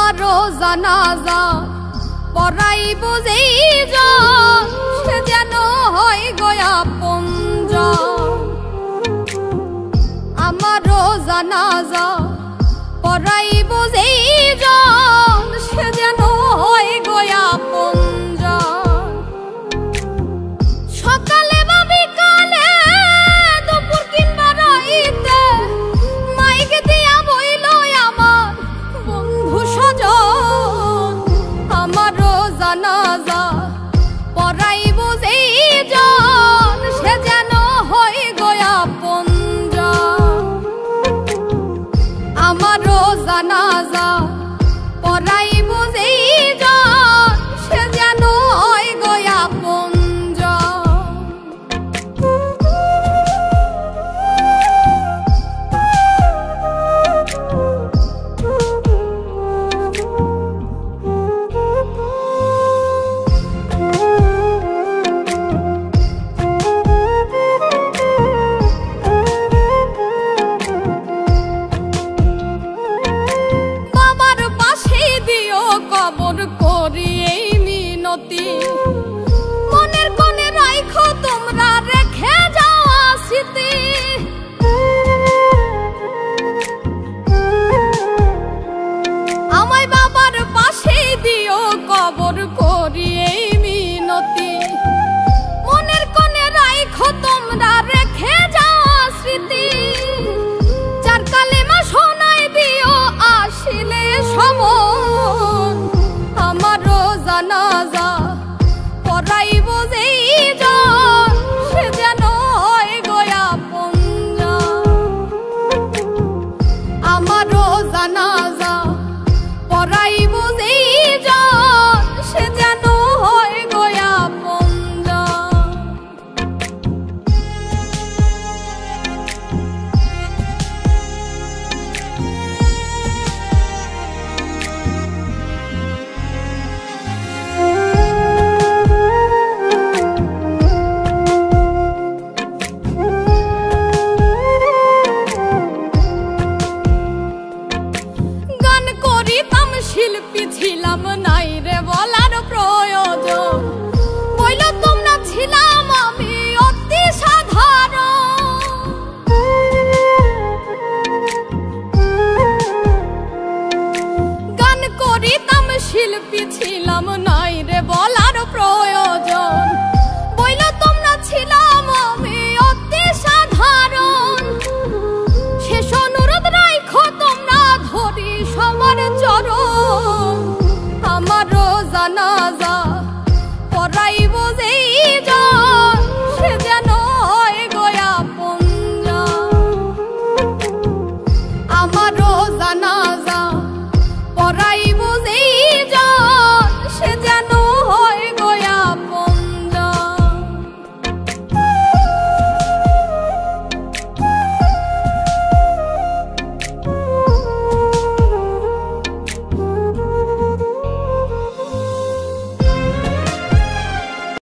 আমারও জানাজা পড়াইব যেইজন সে যেন হয় গো আপনজন। আমারও জানাজা পড়াইব যেইজন সে যেন হয় গো আপনজন। সকালে বা বিকালে দুপুর কিংবা রাইতে মাইক দিয়া বইল আমার বন্ধু স্বজন। আমারও জানাজা পড়াইব যেইজন সে যেন হয় গো আপনজন। আমারও জানা